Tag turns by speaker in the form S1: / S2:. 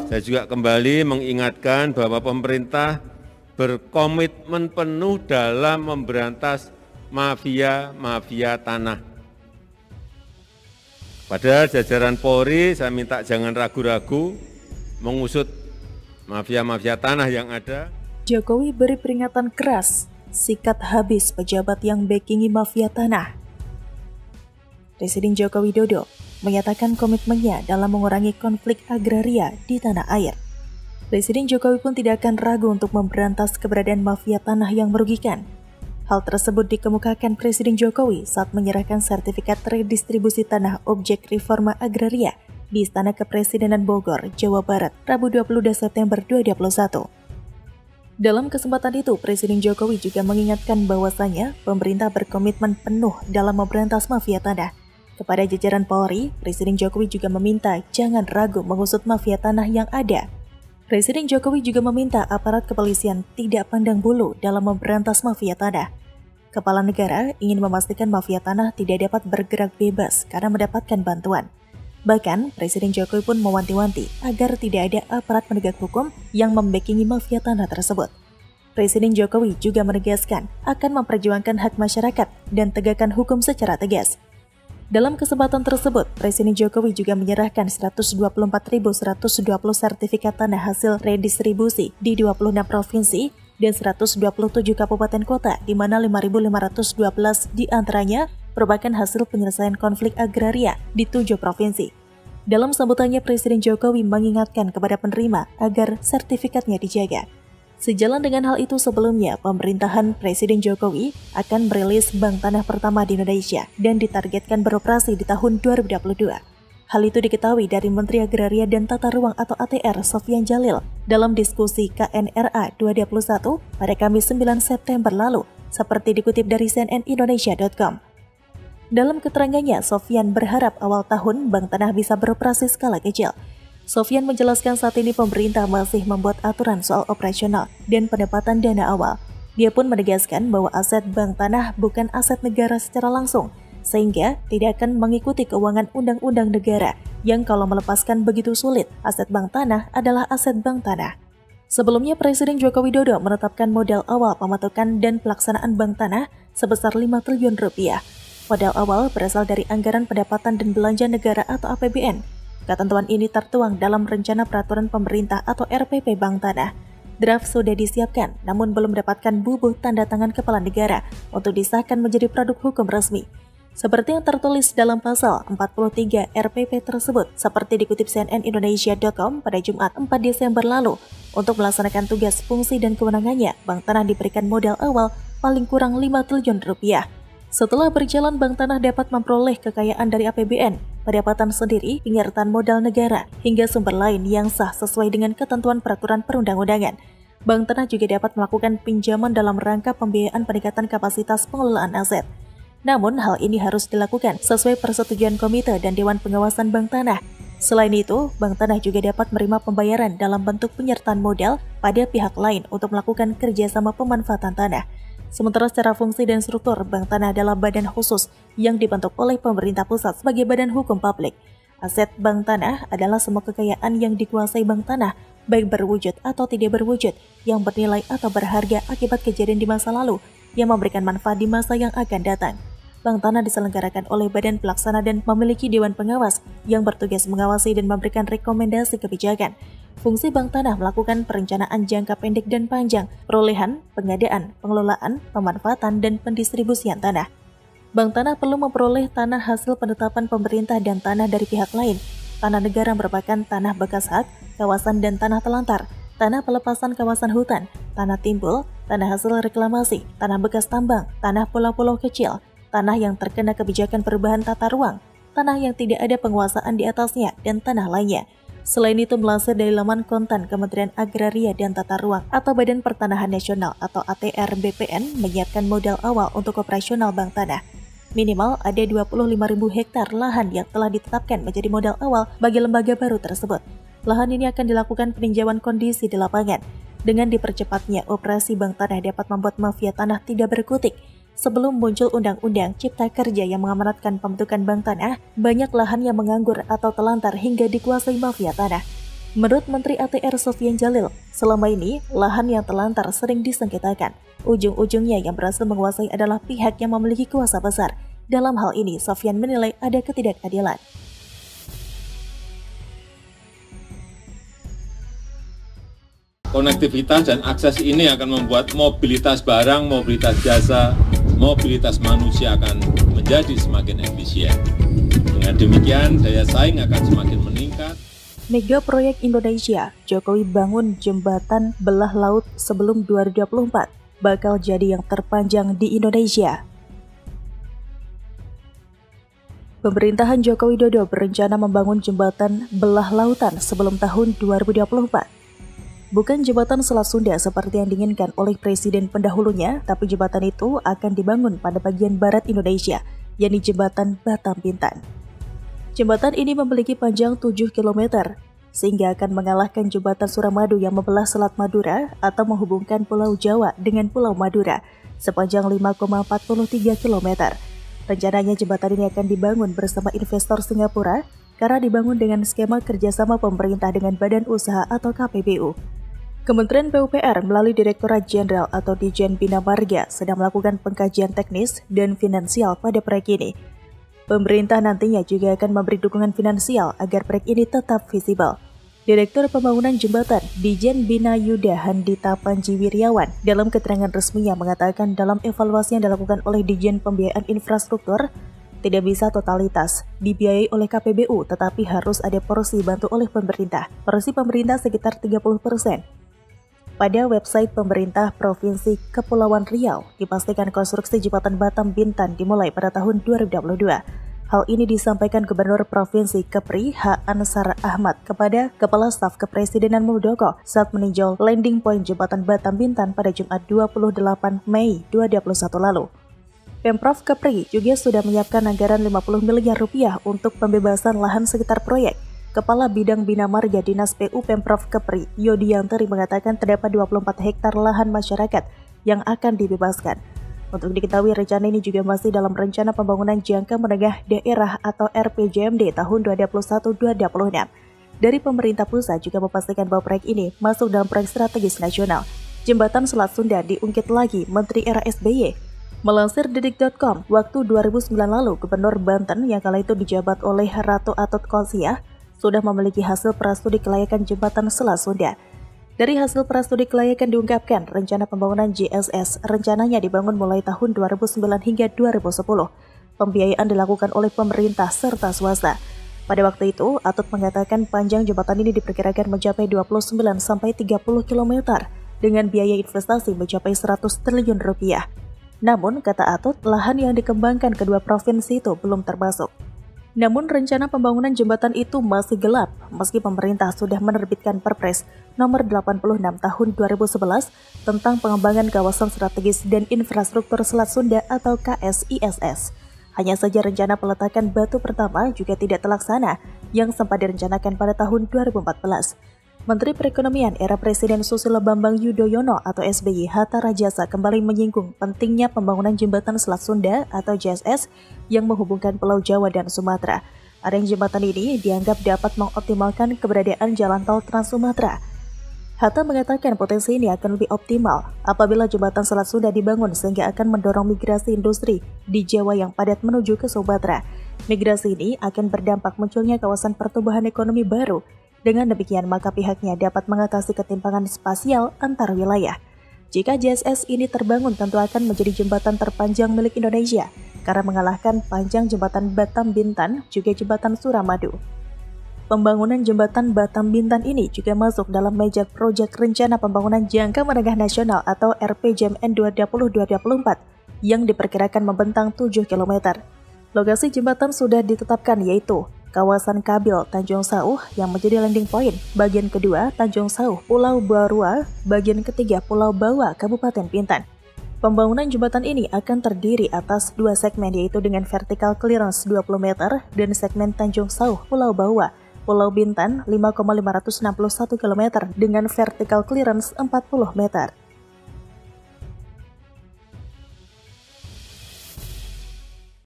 S1: Saya juga kembali mengingatkan bahwa pemerintah berkomitmen penuh dalam memberantas mafia tanah. Pada jajaran Polri, saya minta jangan ragu-ragu mengusut mafia tanah yang ada.
S2: Jokowi beri peringatan keras, sikat habis pejabat yang backingi mafia tanah. Presiden Joko Widodo menyatakan komitmennya dalam mengurangi konflik agraria di tanah air. Presiden Jokowi pun tidak akan ragu untuk memberantas keberadaan mafia tanah yang merugikan. Hal tersebut dikemukakan Presiden Jokowi saat menyerahkan sertifikat redistribusi tanah objek reforma agraria di Istana Kepresidenan Bogor, Jawa Barat, Rabu 22 September 2021. Dalam kesempatan itu, Presiden Jokowi juga mengingatkan bahwasanya pemerintah berkomitmen penuh dalam memberantas mafia tanah. Kepada jajaran Polri, Presiden Jokowi juga meminta jangan ragu mengusut mafia tanah yang ada. Presiden Jokowi juga meminta aparat kepolisian tidak pandang bulu dalam memberantas mafia tanah. Kepala negara ingin memastikan mafia tanah tidak dapat bergerak bebas karena mendapatkan bantuan. Bahkan, Presiden Jokowi pun mewanti-wanti agar tidak ada aparat penegak hukum yang membackingi mafia tanah tersebut. Presiden Jokowi juga menegaskan akan memperjuangkan hak masyarakat dan tegakkan hukum secara tegas. Dalam kesempatan tersebut, Presiden Jokowi juga menyerahkan 124.120 sertifikat tanah hasil redistribusi di 26 provinsi dan 127 kabupaten kota, di mana 5.512 diantaranya merupakan hasil penyelesaian konflik agraria di 7 provinsi. Dalam sambutannya, Presiden Jokowi mengingatkan kepada penerima agar sertifikatnya dijaga. Sejalan dengan hal itu, sebelumnya pemerintahan Presiden Jokowi akan merilis bank tanah pertama di Indonesia dan ditargetkan beroperasi di tahun 2022. Hal itu diketahui dari Menteri Agraria dan Tata Ruang atau ATR Sofyan Djalil dalam diskusi KNRA 2021 pada Kamis 9 September lalu, seperti dikutip dari cnnindonesia.com. Dalam keterangannya, Sofyan berharap awal tahun bank tanah bisa beroperasi skala kecil. Sofyan menjelaskan saat ini pemerintah masih membuat aturan soal operasional dan pendapatan dana awal. Dia pun menegaskan bahwa aset bank tanah bukan aset negara secara langsung, sehingga tidak akan mengikuti keuangan undang-undang negara yang kalau melepaskan begitu sulit. Aset bank tanah adalah aset bank tanah. Sebelumnya, Presiden Joko Widodo menetapkan modal awal pemasukan dan pelaksanaan bank tanah sebesar 5 triliun rupiah. Modal awal berasal dari anggaran pendapatan dan belanja negara atau APBN. Ketentuan ini tertuang dalam Rencana Peraturan Pemerintah atau RPP Bank Tanah. Draft sudah disiapkan, namun belum mendapatkan bubuh tanda tangan Kepala Negara untuk disahkan menjadi produk hukum resmi. Seperti yang tertulis dalam pasal 43 RPP tersebut, seperti dikutip cnnindonesia.com pada Jumat 4 Desember lalu, untuk melaksanakan tugas, fungsi, dan kewenangannya, Bank Tanah diberikan modal awal paling kurang 5 triliun rupiah. Setelah berjalan, Bank Tanah dapat memperoleh kekayaan dari APBN, pendapatan sendiri, penyertaan modal negara, hingga sumber lain yang sah sesuai dengan ketentuan peraturan perundang-undangan. Bank Tanah juga dapat melakukan pinjaman dalam rangka pembiayaan peningkatan kapasitas pengelolaan aset. Namun, hal ini harus dilakukan sesuai persetujuan Komite dan Dewan Pengawasan Bank Tanah. Selain itu, Bank Tanah juga dapat menerima pembayaran dalam bentuk penyertaan modal pada pihak lain untuk melakukan kerjasama pemanfaatan tanah. Sementara secara fungsi dan struktur, Bank Tanah adalah badan khusus yang dibentuk oleh pemerintah pusat sebagai badan hukum publik. Aset Bank Tanah adalah semua kekayaan yang dikuasai Bank Tanah, baik berwujud atau tidak berwujud, yang bernilai atau berharga akibat kejadian di masa lalu, yang memberikan manfaat di masa yang akan datang. Bank Tanah diselenggarakan oleh Badan Pelaksana dan memiliki Dewan Pengawas yang bertugas mengawasi dan memberikan rekomendasi kebijakan. Fungsi Bank Tanah melakukan perencanaan jangka pendek dan panjang, perolehan, pengadaan, pengelolaan, pemanfaatan, dan pendistribusian tanah. Bank Tanah perlu memperoleh tanah hasil penetapan pemerintah dan tanah dari pihak lain. Tanah negara merupakan tanah bekas hak, kawasan dan tanah telantar, tanah pelepasan kawasan hutan, tanah timbul, tanah hasil reklamasi, tanah bekas tambang, tanah pulau-pulau kecil, tanah yang terkena kebijakan perubahan tata ruang, tanah yang tidak ada penguasaan di atasnya, dan tanah lainnya. Selain itu, melansir dari laman konten Kementerian Agraria dan Tata Ruang atau Badan Pertanahan Nasional atau ATR BPN menyiapkan modal awal untuk operasional Bank Tanah. Minimal ada 25.000 hektar lahan yang telah ditetapkan menjadi modal awal bagi lembaga baru tersebut. Lahan ini akan dilakukan peninjauan kondisi di lapangan. Dengan dipercepatnya operasi Bank Tanah dapat membuat mafia tanah tidak berkutik. Sebelum muncul Undang-Undang Cipta Kerja yang mengamanatkan pembentukan Bank Tanah, banyak lahan yang menganggur atau telantar hingga dikuasai mafia tanah. Menurut Menteri ATR Sofyan Djalil, selama ini lahan yang terlantar sering disengketakan. Ujung-ujungnya yang berhasil menguasai adalah pihak yang memiliki kuasa besar. Dalam hal ini, Sofyan menilai ada ketidakadilan.
S3: Konektivitas dan akses ini akan membuat mobilitas barang, mobilitas jasa, mobilitas manusia akan menjadi semakin efisien. Dengan demikian, daya saing akan semakin meningkat.
S2: Mega proyek Indonesia, Jokowi bangun jembatan belah laut sebelum 2024, bakal jadi yang terpanjang di Indonesia. Pemerintahan Joko Widodo berencana membangun jembatan belah lautan sebelum tahun 2024. Bukan jembatan Selat Sunda seperti yang diinginkan oleh presiden pendahulunya, tapi jembatan itu akan dibangun pada bagian barat Indonesia, yakni jembatan Batam Bintan. Jembatan ini memiliki panjang 7 km, sehingga akan mengalahkan jembatan Suramadu yang membelah Selat Madura atau menghubungkan Pulau Jawa dengan Pulau Madura sepanjang 5,43 km. Rencananya jembatan ini akan dibangun bersama investor Singapura karena dibangun dengan skema kerjasama pemerintah dengan Badan Usaha atau KPBU. Kementerian PUPR melalui Direktorat Jenderal atau Ditjen Bina Marga sedang melakukan pengkajian teknis dan finansial pada proyek ini. Pemerintah nantinya juga akan memberi dukungan finansial agar proyek ini tetap visible. Direktur Pembangunan Jembatan Ditjen Bina Yuda Handita Panji Wiryawan dalam keterangan resminya mengatakan dalam evaluasi yang dilakukan oleh Ditjen Pembiayaan Infrastruktur, tidak bisa totalitas dibiayai oleh KPBU tetapi harus ada porsi bantu oleh pemerintah. Porsi pemerintah sekitar 30%. Pada website pemerintah Provinsi Kepulauan Riau, dipastikan konstruksi jembatan Batam Bintan dimulai pada tahun 2022. Hal ini disampaikan Gubernur Provinsi Kepri H. Ansar Ahmad kepada Kepala Staf Kepresidenan Muldoko saat meninjau landing point jembatan Batam Bintan pada Jumat 28 Mei 2021 lalu. Pemprov Kepri juga sudah menyiapkan anggaran 50 miliar rupiah untuk pembebasan lahan sekitar proyek. Kepala Bidang Bina Marga Dinas PU Pemprov Kepri, Yodiyantari mengatakan terdapat 24 hektar lahan masyarakat yang akan dibebaskan. Untuk diketahui, rencana ini juga masih dalam rencana pembangunan jangka menengah daerah atau RPJMD tahun 2021-2026. Dari pemerintah pusat juga memastikan bahwa proyek ini masuk dalam proyek strategis nasional. Jembatan Selat Sunda diungkit lagi Menteri era SBY. Melansir detik.com, waktu 2009 lalu, Gubernur Banten yang kala itu dijabat oleh Ratu Atut Qosiah sudah memiliki hasil prastudi kelayakan jembatan Selat Sunda. Dari hasil prastudi kelayakan diungkapkan, rencana pembangunan JSS rencananya dibangun mulai tahun 2009 hingga 2010. Pembiayaan dilakukan oleh pemerintah serta swasta. Pada waktu itu, Atut mengatakan panjang jembatan ini diperkirakan mencapai 29-30 km dengan biaya investasi mencapai 100 triliun rupiah. Namun, kata Atut, lahan yang dikembangkan kedua provinsi itu belum termasuk. Namun rencana pembangunan jembatan itu masih gelap meski pemerintah sudah menerbitkan Perpres nomor 86 tahun 2011 tentang pengembangan kawasan strategis dan infrastruktur Selat Sunda atau KSISS. Hanya saja rencana peletakan batu pertama juga tidak terlaksana yang sempat direncanakan pada tahun 2014. Menteri Perekonomian era Presiden Susilo Bambang Yudhoyono atau SBY Hatta Rajasa kembali menyinggung pentingnya pembangunan jembatan Selat Sunda atau JSS yang menghubungkan Pulau Jawa dan Sumatera. Adanya jembatan ini dianggap dapat mengoptimalkan keberadaan jalan tol Trans Sumatera. Hatta mengatakan potensi ini akan lebih optimal apabila jembatan Selat Sunda dibangun sehingga akan mendorong migrasi industri di Jawa yang padat menuju ke Sumatera. Migrasi ini akan berdampak munculnya kawasan pertumbuhan ekonomi baru. Dengan demikian, maka pihaknya dapat mengatasi ketimpangan spasial antar wilayah. Jika JSS ini terbangun, tentu akan menjadi jembatan terpanjang milik Indonesia, karena mengalahkan panjang jembatan Batam Bintan, juga jembatan Suramadu. Pembangunan jembatan Batam Bintan ini juga masuk dalam meja proyek rencana pembangunan jangka menengah nasional atau RPJMN 2020-2024 yang diperkirakan membentang 7 km. Lokasi jembatan sudah ditetapkan yaitu kawasan Kabil Tanjung Sauh yang menjadi landing point, bagian kedua Tanjung Sauh Pulau Barua, bagian ketiga Pulau Bawa Kabupaten Bintan. Pembangunan jembatan ini akan terdiri atas dua segmen yaitu dengan vertical clearance 20 meter dan segmen Tanjung Sauh Pulau Bawa, Pulau Bintan 5,561 km dengan vertical clearance 40 meter.